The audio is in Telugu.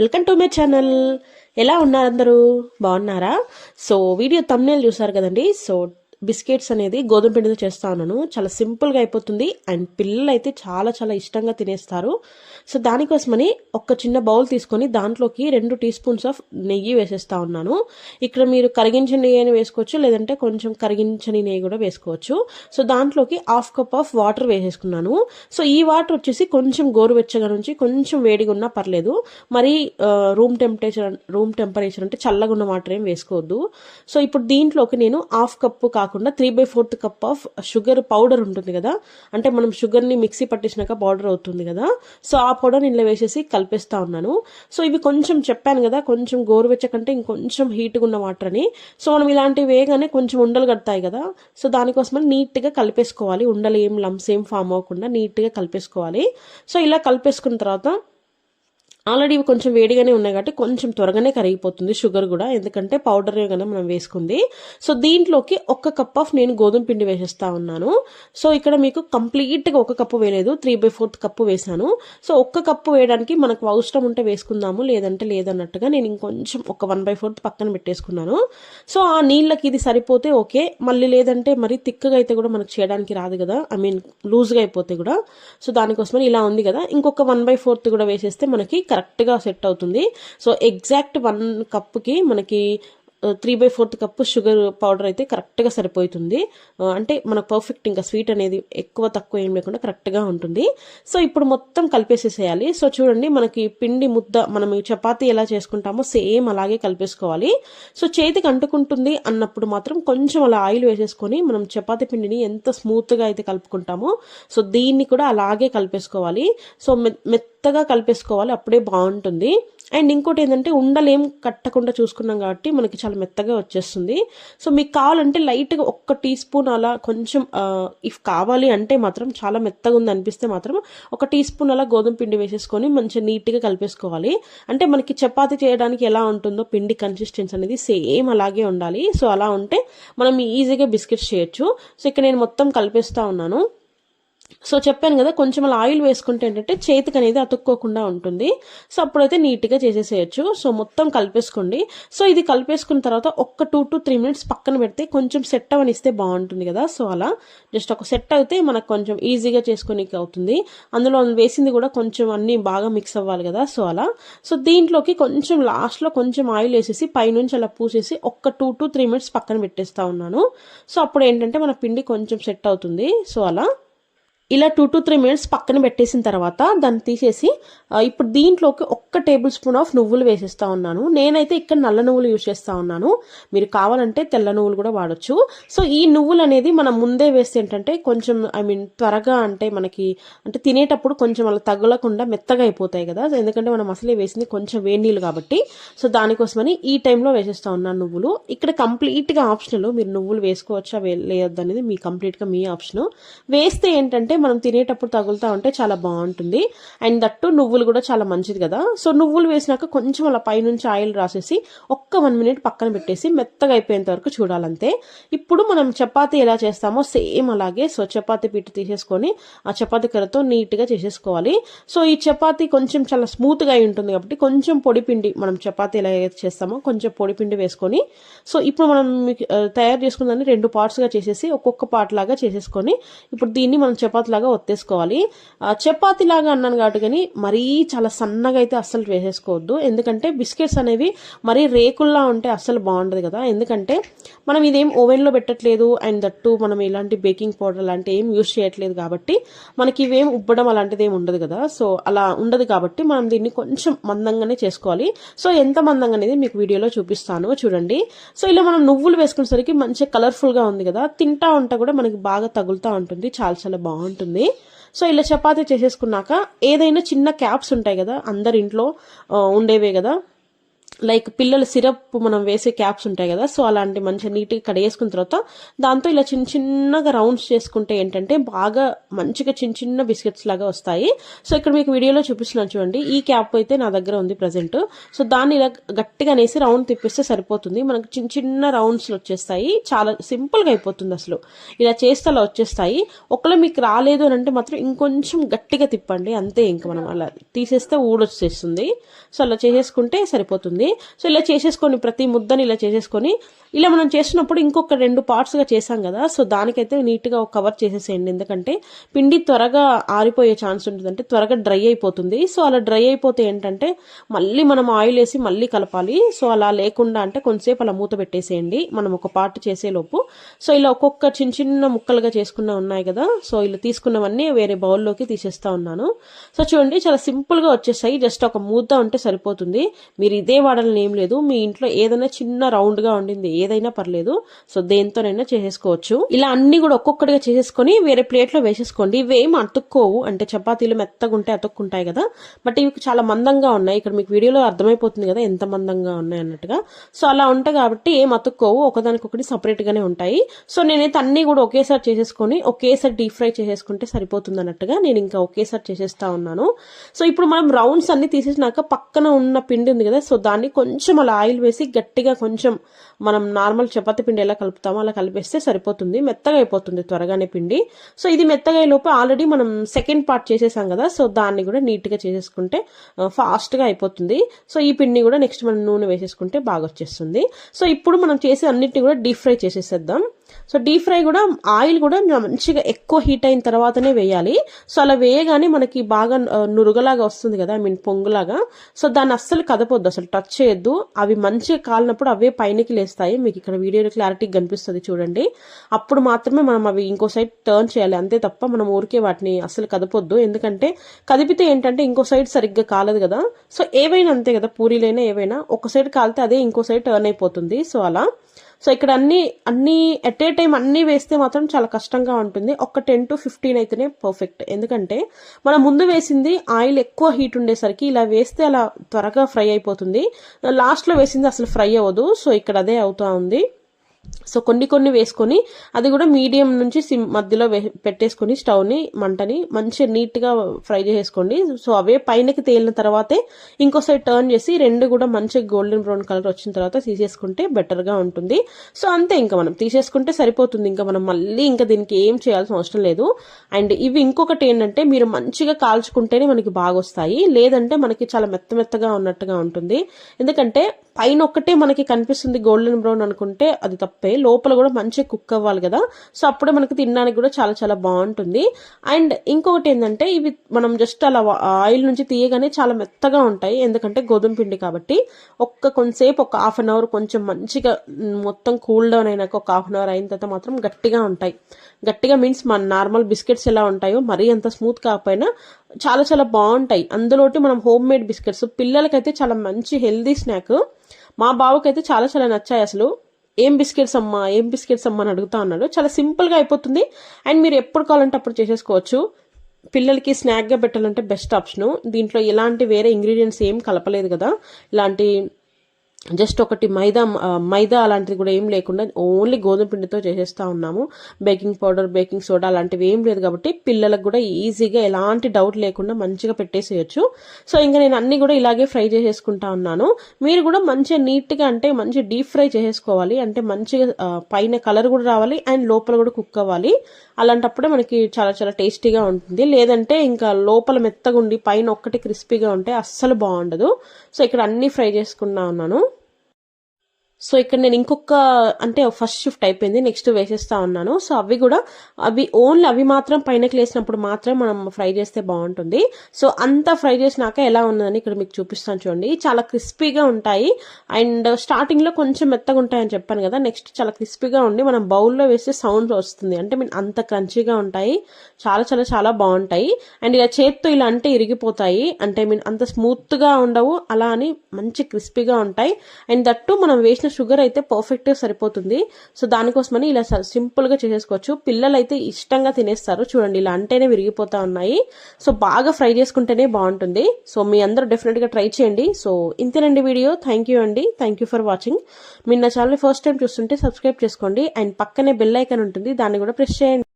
Welcome to my channel. ఎలా ఉన్నారు అందరూ? బాగున్నారా? సో వీడియో థంబ్నెయిల్ చూసారు కదండి. సో బిస్కెట్స్ అనేది గోధుమ పిండితో చేస్తా ఉన్నాను. చాలా సింపుల్గా అయిపోతుంది అండ్ పిల్లలు అయితే చాలా చాలా ఇష్టంగా తినేస్తారు. సో దానికోసమని ఒక చిన్న బౌల్ తీసుకొని దాంట్లోకి 2 టీ స్పూన్స్ ఆఫ్ నెయ్యి వేసేస్తా ఉన్నాను. ఇక్కడ మీరు కరిగించిన నెయ్యి అయినా వేసుకోవచ్చు, లేదంటే కొంచెం కరిగించని నెయ్యి కూడా వేసుకోవచ్చు. సో దాంట్లోకి 1/2 కప్ ఆఫ్ వాటర్ వేసేసుకున్నాను. సో ఈ వాటర్ వచ్చేసి కొంచెం గోరువెచ్చగా నుంచి కొంచెం వేడిగా ఉన్నా పర్లేదు. మరి రూమ్ టెంపరేచర్ అంటే చల్లగా ఉన్న వాటర్ ఏం వేసుకోవద్దు. సో ఇప్పుడు దీంట్లోకి నేను 1/2 కప్పు కాకుండా 3/4 కప్ ఆఫ్ షుగర్ పౌడర్ ఉంటుంది కదా, అంటే మనం షుగర్ని మిక్సీ పట్టించినాక పౌడర్ అవుతుంది కదా, సో ఆ పౌడర్ ఇంట్లో వేసేసి కలిపేస్తా ఉన్నాను. సో ఇవి కొంచెం చెప్పాను కదా, కొంచెం గోరువెచ్చకంటే ఇంకొంచెం హీట్గా ఉన్న వాటర్ అని. సో మనం ఇలాంటివి వేయగానే కొంచెం ఉండలు కడతాయి కదా, సో దానికోసమని నీట్గా కలిపేసుకోవాలి. ఉండలు ఏం లమ్స్ ఏం ఫామ్ అవ్వకుండా నీట్గా కలిపేసుకోవాలి. సో ఇలా కలిపేసుకున్న తర్వాత ఆల్రెడీ ఇవి కొంచెం వేడిగానే ఉన్నాయి కాబట్టి కొంచెం త్వరగానే కరిగిపోతుంది షుగర్ కూడా, ఎందుకంటే పౌడర్ కదా మనం వేసుకుంది. సో దీంట్లోకి 1 కప్ ఆఫ్ నేను గోధుమ పిండి వేసేస్తా ఉన్నాను. సో ఇక్కడ మీకు కంప్లీట్గా 1 కప్పు వేయలేదు, 3/4 కప్పు వేసాను. సో 1 కప్పు వేయడానికి మనకు అవసరం ఉంటే వేసుకుందాము, లేదంటే లేదన్నట్టుగా నేను ఇంకొంచెం ఒక 1/4 పక్కన పెట్టేసుకున్నాను. సో ఆ నీళ్ళకి ఇది సరిపోతే ఓకే, మళ్ళీ లేదంటే మరి తిక్కగా అయితే కూడా మనకు చేయడానికి రాదు కదా, ఐ మీన్ లూజ్గా అయిపోతే కూడా. సో దానికోసమని ఇలా ఉంది కదా, ఇంకొక 1/4 కూడా వేసేస్తే మనకి కరెక్ట్గా సెట్ అవుతుంది. సో ఎగ్జాక్ట్ 1 కప్కి మనకి 3/4 కప్పు షుగర్ పౌడర్ అయితే కరెక్ట్గా సరిపోతుంది. అంటే మనకు పర్ఫెక్ట్, ఇంకా స్వీట్ అనేది ఎక్కువ తక్కువ ఏం లేకుండా కరెక్ట్గా ఉంటుంది. సో ఇప్పుడు మొత్తం కలిపేసేసేయాలి. సో చూడండి, మనకి పిండి ముద్ద మనం చపాతీ ఎలా చేసుకుంటామో సేమ్ అలాగే కలిపేసుకోవాలి. సో చేతికి అంటుకుంటుంది అన్నప్పుడు మాత్రం కొంచెం అలా ఆయిల్ వేసేసుకొని మనం చపాతీ పిండిని ఎంత స్మూత్గా అయితే కలుపుకుంటామో సో దీన్ని కూడా అలాగే కలిపేసుకోవాలి. సో మెత్తగా కలిపేసుకోవాలి, అప్పుడే బాగుంటుంది. అండ్ ఇంకోటి ఏంటంటే ఉండలేం కట్టకుండా చూసుకున్నాం కాబట్టి మనకి చాలా మెత్తగా వచ్చేస్తుంది. సో మీకు కావాలంటే లైట్గా 1 టీ స్పూన్ అలా కొంచెం ఇఫ్ కావాలి అంటే మాత్రం, చాలా మెత్తగా ఉంది అనిపిస్తే మాత్రం 1 టీ స్పూన్ అలా గోధుమ పిండి వేసేసుకొని మంచిగా నీట్గా కలిపేసుకోవాలి. అంటే మనకి చపాతీ చేయడానికి ఎలా ఉంటుందో పిండి కన్సిస్టెన్సీ అనేది సేమ్ అలాగే ఉండాలి. సో అలా ఉంటే మనం ఈజీగా బిస్కెట్స్ చేయొచ్చు. సో ఇక్కడ నేను మొత్తం కలిపేస్తా ఉన్నాను. సో చెప్పాను కదా, కొంచెం అలా ఆయిల్ వేసుకుంటే ఏంటంటే చేతికి అనేది అతుక్కోకుండా ఉంటుంది. సో అప్పుడైతే నీట్గా చేసేసేయచ్చు. సో మొత్తం కలిపేసుకోండి. సో ఇది కలిపేసుకున్న తర్వాత ఒక 2 to 3 minutes పక్కన పెడితే కొంచెం సెట్ అవనిస్తే బాగుంటుంది కదా. సో అలా జస్ట్ ఒక సెట్ అయితే మనకు కొంచెం ఈజీగా చేసుకోనికి అవుతుంది. అందులో వేసింది కూడా కొంచెం అన్నీ బాగా మిక్స్ అవ్వాలి కదా. సో అలా సో దీంట్లోకి కొంచెం లాస్ట్లో కొంచెం ఆయిల్ వేసేసి పైనుంచి అలా పూసేసి ఒక 2 to 3 minutes పక్కన పెట్టేస్తా ఉన్నాను. సో అప్పుడు ఏంటంటే మన పిండి కొంచెం సెట్ అవుతుంది. సో అలా ఇలా 2 to 3 minutes పక్కన పెట్టేసిన తర్వాత దాన్ని తీసేసి ఇప్పుడు దీంట్లోకి 1 టేబుల్ స్పూన్ ఆఫ్ నువ్వులు వేసేస్తా ఉన్నాను. నేనైతే ఇక్కడ నల్ల నువ్వులు యూజ్ చేస్తా ఉన్నాను, మీరు కావాలంటే తెల్ల నువ్వులు కూడా వాడచ్చు. సో ఈ నువ్వులు అనేది మనం ముందే వేస్తే ఏంటంటే కొంచెం త్వరగా అంటే మనకి అంటే తినేటప్పుడు కొంచెం అలా తగలకుండా మెత్తగా అయిపోతాయి కదా, ఎందుకంటే మనం అసలే వేసింది కొంచెం వేడి నీళ్ళు కాబట్టి. సో దానికోసమని ఈ టైంలో వేసేస్తా ఉన్నాను నువ్వులు. ఇక్కడ కంప్లీట్గా ఆప్షనల్, మీరు నువ్వులు వేసుకోవచ్చా లేదనేది అనేది మీ కంప్లీట్గా మీ ఆప్షన్. వేస్తే ఏంటంటే మనం తినేటప్పుడు తగులుతా ఉంటే చాలా బాగుంటుంది. అండ్ దట్టు నువ్వులు కూడా చాలా మంచిది కదా. సో నువ్వులు వేసినాక కొంచెం అలా పైనుంచి ఆయిల్ రాసేసి 1 minute పక్కన పెట్టేసి మెత్తగా అయిపోయేంత వరకు చూడాలంతే. ఇప్పుడు మనం చపాతీ ఎలా చేస్తామో సేమ్ అలాగే సో చపాతీ పీట తీసేసుకొని ఆ చపాతీ కర్రతో నీట్గా చేసేసుకోవాలి. సో ఈ చపాతీ కొంచెం చాలా స్మూత్గా అయి ఉంటుంది కాబట్టి కొంచెం పొడిపిండి, మనం చపాతీ ఎలా చేస్తామో కొంచెం పొడిపిండి వేసుకొని సో ఇప్పుడు మనం తయారు చేసుకున్నదాన్ని 2 partsగా చేసేసి ఒక్కొక్క పార్ట్ లాగా చేసేసుకొని ఇప్పుడు దీన్ని మనం చపాతీ లాగా ఒత్తేసుకోవాలి. చపాతీ లాగా అన్నాను కాబట్టి కానీ మరీ చాలా సన్నగా అయితే అస్సలు వేసేసుకోవద్దు, ఎందుకంటే బిస్కెట్స్ అనేవి మరీ రేకుల్లా ఉంటే అస్సలు బాగుండదు కదా. ఎందుకంటే మనం ఇదేం ఓవెన్లో పెట్టట్లేదు అండ్ దట్టు మనం ఇలాంటి బేకింగ్ పౌడర్ లాంటి ఏం యూజ్ చేయట్లేదు కాబట్టి మనకి ఇవేం ఉబ్బడం అలాంటిది ఏమి ఉండదు కదా. సో అలా ఉండదు కాబట్టి మనం దీన్ని కొంచెం మందంగానే చేసుకోవాలి. సో ఎంత మందంగా అనేది మీకు వీడియోలో చూపిస్తాను చూడండి. సో ఇలా మనం నువ్వులు వేసుకునేసరికి మంచిగా కలర్ఫుల్గా ఉంది కదా, తింటా ఉంటా కూడా మనకి బాగా తగులుతూ ఉంటుంది, చాలా చాలా బాగుంటుంది. సో ఇలా చపాతీ చేసేసుకున్నాక ఏదైనా చిన్న క్యాప్స్ ఉంటాయి కదా, అందరి ఇంట్లో ఉండేవే కదా, లైక్ పిల్లల సిరప్ మనం వేసే క్యాప్స్ ఉంటాయి కదా, సో అలాంటి మంచిగా నీట్గా కడిగేసుకున్న తర్వాత దాంతో ఇలా చిన్న చిన్నగా రౌండ్స్ చేసుకుంటే ఏంటంటే బాగా మంచిగా చిన్న చిన్న బిస్కెట్స్ లాగా వస్తాయి. సో ఇక్కడ మీకు వీడియోలో చూపిస్తున్నాను చూడండి, ఈ క్యాప్ అయితే నా దగ్గర ఉంది ప్రజెంట్. సో దాన్ని ఇలా గట్టిగా అనేసి రౌండ్ తిప్పిస్తే సరిపోతుంది, మనకు చిన్న చిన్న రౌండ్స్ వచ్చేస్తాయి. చాలా సింపుల్గా అయిపోతుంది అసలు, ఇలా చేస్తే అలా వచ్చేస్తాయి. ఒకవేళ మీకు రాలేదు అని అంటే మాత్రం ఇంకొంచెం గట్టిగా తిప్పండి అంతే, ఇంకా మనం అలా తీసేస్తే ఊడొచ్చేస్తుంది. సో అలా చేసేసుకుంటే సరిపోతుంది. సో ఇలా చేసేసుకొని ప్రతి ముద్దని ఇలా చేసేసుకొని ఇలా మనం చేసినప్పుడు ఇంకొక 2 పార్ట్స్గా చేసాం కదా, సో దానికైతే నీట్గా కవర్ చేసేసేయండి. ఎందుకంటే పిండి త్వరగా ఆరిపోయే ఛాన్స్ ఉంటుంది, అంటే త్వరగా డ్రై అయిపోతుంది. సో అలా డ్రై అయిపోతే ఏంటంటే మళ్ళీ మనం ఆయిల్ వేసి మళ్ళీ కలపాలి. సో అలా లేకుండా అంటే కొంతసేపు అలా మూత పెట్టేసేయండి మనం ఒక పార్ట్ చేసేలోపు. సో ఇలా ఒక్కొక్క చిన్న చిన్న ముక్కలుగా చేసుకున్న ఉన్నాయి కదా, సో ఇలా తీసుకున్నవన్నీ వేరే బౌల్లోకి తీసేస్తా ఉన్నాను. సో చూడండి చాలా సింపుల్గా వచ్చేసాయి, జస్ట్ ఒక మూత ఉంటే సరిపోతుంది. మీరు ఇదే వాడాలని ఏం లేదు, మీ ఇంట్లో ఏదైనా చిన్న రౌండ్గా ఉండింది ఏదైనా పర్లేదు, సో దేంతోనైనా చేసేసుకోవచ్చు. ఇలా అన్ని కూడా ఒక్కొక్కటిగా చేసేసుకొని వేరే ప్లేట్లో వేసేసుకోండి. ఇవేం అతుక్కోవు, అంటే చపాతీలు మెత్తగా ఉంటే అతుక్కుంటాయి కదా, బట్ ఇవి చాలా మందంగా ఉన్నాయి. ఇక్కడ మీకు వీడియోలో అర్థమైపోతుంది కదా ఎంత మందంగా ఉన్నాయి అన్నట్టుగా. సో అలా ఉంటాయి కాబట్టి ఏం అతుక్కోవు, ఒకదానికొకటి సపరేట్ గానే ఉంటాయి. సో నేనైతే అన్ని కూడా ఒకేసారి చేసేసుకొని ఒకేసారి డీప్ ఫ్రై చేసేసుకుంటే సరిపోతుంది అన్నట్టుగా నేను ఇంకా ఒకేసారి చేసేస్తా ఉన్నాను. సో ఇప్పుడు మనం రౌండ్స్ అన్ని తీసేసినాక పక్కన ఉన్న పిండి ఉంది కదా, సో దాన్ని కొంచెం అలా ఆయిల్ వేసి గట్టిగా కొంచెం మనం నార్మల్ చపాతీ పిండి ఎలా కలుపుతామో అలా కలిపేస్తే సరిపోతుంది, మెత్తగా అయిపోతుంది త్వరగానే పిండి. సో ఇది మెత్తగా లోపు ఆల్రెడీ మనం సెకండ్ పార్ట్ చేసేసాం కదా, సో దాన్ని కూడా నీట్గా చేసేసుకుంటే ఫాస్ట్గా అయిపోతుంది. సో ఈ పిండి కూడా నెక్స్ట్ మనం నూనె వేసేసుకుంటే బాగా వచ్చేస్తుంది. సో ఇప్పుడు మనం చేసే అన్నిటిని కూడా డీప్ ఫ్రై చేసేసేద్దాం. సో డీప్ ఫ్రై కూడా ఆయిల్ కూడా మంచిగా ఎక్కువ హీట్ అయిన తర్వాతనే వేయాలి. సో అలా వేయగానే మనకి బాగా నురుగలాగా వస్తుంది కదా, ఐ మీన్ పొంగులాగా. సో దాన్ని అస్సలు కదపొద్దు, అసలు టచ్ చేయొద్దు. అవి మంచిగా కాలినప్పుడు అవే పైనకి లేస్తాయి, మీకు ఇక్కడ వీడియోలో క్లారిటీగా కనిపిస్తుంది చూడండి. అప్పుడు మాత్రమే మనం అవి ఇంకో సైడ్ టర్న్ చేయాలి, అంతే తప్ప మనం ఊరికే వాటిని అస్సలు కదపొద్దు. ఎందుకంటే కదిపితే ఏంటంటే ఇంకో సైడ్ సరిగ్గా కాలదు కదా. సో ఏవైనా అంతే కదా, పూరీలైనా ఏవైనా ఒక సైడ్ కాలితే అదే ఇంకో సైడ్ టర్న్ అయిపోతుంది. సో అలా సో ఇక్కడ అన్ని ఎట్ ఏ టైం అన్ని వేస్తే మాత్రం చాలా కష్టంగా ఉంటుంది. ఒక 10 to 15 అయితేనే పర్ఫెక్ట్. ఎందుకంటే మనం ముందు వేసింది ఆయిల్ ఎక్కువ హీట్ ఉండేసరికి ఇలా వేస్తే అలా త్వరగా ఫ్రై అయిపోతుంది, లాస్ట్లో వేసింది అసలు ఫ్రై అవ్వదు. సో ఇక్కడ అదే అవుతా ఉంది. సో కొన్ని వేసుకొని అది కూడా మీడియం నుంచి సిమ్ మధ్యలో పెట్టేసుకొని స్టవ్ని మంటని మంచిగా నీట్గా ఫ్రై చేసేసుకోండి. సో అవే పైనకి తేలిన తర్వాతే ఇంకో సైడ్ టర్న్ చేసి రెండు కూడా మంచిగా గోల్డెన్ బ్రౌన్ కలర్ వచ్చిన తర్వాత తీసేసుకుంటే బెటర్గా ఉంటుంది. సో అంతే, ఇంకా మనం తీసేసుకుంటే సరిపోతుంది. ఇంకా మనం మళ్ళీ ఇంకా దీనికి ఏం చేయాల్సిన అవసరం లేదు. అండ్ ఇవి ఇంకొకటి ఏంటంటే మీరు మంచిగా కాల్చుకుంటేనే మనకి బాగా వస్తాయి, లేదంటే మనకి చాలా మెత్తగా ఉన్నట్టుగా ఉంటుంది. ఎందుకంటే పైన ఒక్కటే మనకి కనిపిస్తుంది గోల్డెన్ బ్రౌన్ అనుకుంటే అది తప్పే, లోపల కూడా మంచిగా కుక్ అవ్వాలి కదా. సో అప్పుడే మనకి తినడానికి కూడా చాలా చాలా బాగుంటుంది. అండ్ ఇంకొకటి ఏంటంటే ఇవి మనం జస్ట్ అలా ఆయిల్ నుంచి తీయగానే చాలా మెత్తగా ఉంటాయి, ఎందుకంటే గోధుమ పిండి కాబట్టి. కొంతసేపు ఒక హాఫ్ అన్ అవర్ కొంచెం మంచిగా మొత్తం కూల్ డౌన్ అయినాక ఒక హాఫ్ అన్ అవర్ అయిన తర్వాత మాత్రం గట్టిగా ఉంటాయి. గట్టిగా మీన్స్ మన నార్మల్ బిస్కెట్స్ ఎలా ఉంటాయో మరీ అంత స్మూత్ కాకపోయినా చాలా చాలా బాగుంటాయి. అందులోటి మనం హోమ్ మేడ్ బిస్కెట్స్ పిల్లలకైతే చాలా మంచి హెల్దీ స్నాక్. మా బావకైతే చాలా చాలా నచ్చాయి అసలు. ఏం బిస్కెట్స్ అమ్మా అని అడుగుతా ఉన్నాడు. చాలా సింపుల్గా అయిపోతుంది అండ్ మీరు ఎప్పుడు కావాలంటే అప్పుడు చేసేసుకోవచ్చు. పిల్లలకి స్నాక్గా పెట్టాలంటే బెస్ట్ ఆప్షను. దీంట్లో ఎలాంటి వేరే ఇంగ్రీడియంట్స్ ఏం కలపలేదు కదా, ఇలాంటి జస్ట్ ఒకటి మైదా అలాంటిది కూడా ఏం లేకుండా ఓన్లీ గోధుమ పిండితో చేసేస్తా ఉన్నాము. బేకింగ్ పౌడర్, బేకింగ్ సోడా అలాంటివి ఏం లేదు కాబట్టి పిల్లలకు కూడా ఈజీగా ఎలాంటి డౌట్ లేకుండా మంచిగా పెట్టేసేయచ్చు. సో ఇంకా నేను అన్ని కూడా ఇలాగే ఫ్రై చేసేసుకుంటా ఉన్నాను. మీరు కూడా మంచిగా నీట్గా అంటే మంచి డీప్ ఫ్రై చేసేసుకోవాలి, అంటే మంచిగా పైన కలర్ కూడా రావాలి అండ్ లోపల కూడా కుక్ అవ్వాలి. అలాంటప్పుడే మనకి చాలా చాలా టేస్టీగా ఉంటుంది. లేదంటే ఇంకా లోపల మెత్తగా ఉండి పైన ఒక్కటి క్రిస్పీగా ఉంటే అస్సలు బాగుండదు. సో ఇక్కడ అన్ని ఫ్రై చేసుకున్నా ఉన్నాను. సో ఇక్కడ నేను ఇంకొక అంటే ఫస్ట్ షిఫ్ట్ అయిపోయింది, నెక్స్ట్ వేసేస్తా ఉన్నాను. సో అవి మాత్రం పైనకి లేసినప్పుడు మాత్రం మనం ఫ్రై చేస్తే బాగుంటుంది. సో అంతా ఫ్రై చేసినాక ఎలా ఉన్నదని ఇక్కడ మీకు చూపిస్తాను చూడండి. చాలా క్రిస్పీగా ఉంటాయి అండ్ స్టార్టింగ్ లో కొంచెం మెత్తగా ఉంటాయని చెప్పాను కదా, నెక్స్ట్ చాలా క్రిస్పీగా ఉండి మనం బౌల్లో వేస్తే సౌండ్ వస్తుంది, అంటే మీన్ అంత క్రంచీగా ఉంటాయి. చాలా చాలా చాలా బాగుంటాయి. అండ్ ఇలా చేత్తో ఇలా అంటే ఇరిగిపోతాయి, అంటే మీన్ అంత స్మూత్ గా ఉండవు, అలా అని మంచి క్రిస్పీగా ఉంటాయి. అండ్ దట్టు మనం వేసిన షుగర్ అయితే పర్ఫెక్ట్గా సరిపోతుంది. సో దానికోసమని ఇలా సింపుల్గా చేసేసుకోవచ్చు. పిల్లలు అయితే ఇష్టంగా తినేస్తారు. చూడండి ఇలా అంటేనే విరిగిపోతా ఉన్నాయి. సో బాగా ఫ్రై చేసుకుంటేనే బాగుంటుంది. సో మీ అందరూ డెఫినెట్గా ట్రై చేయండి. సో ఇంతేనండి వీడియో. థ్యాంక్ యూ అండి. Thank you for watching. మీరు నా ఛానల్ ఫస్ట్ టైం చూస్తుంటే సబ్స్క్రైబ్ చేసుకోండి అండ్ పక్కనే బెల్ ఐకాన్ ఉంటుంది, దాన్ని కూడా ప్రెస్ చేయండి.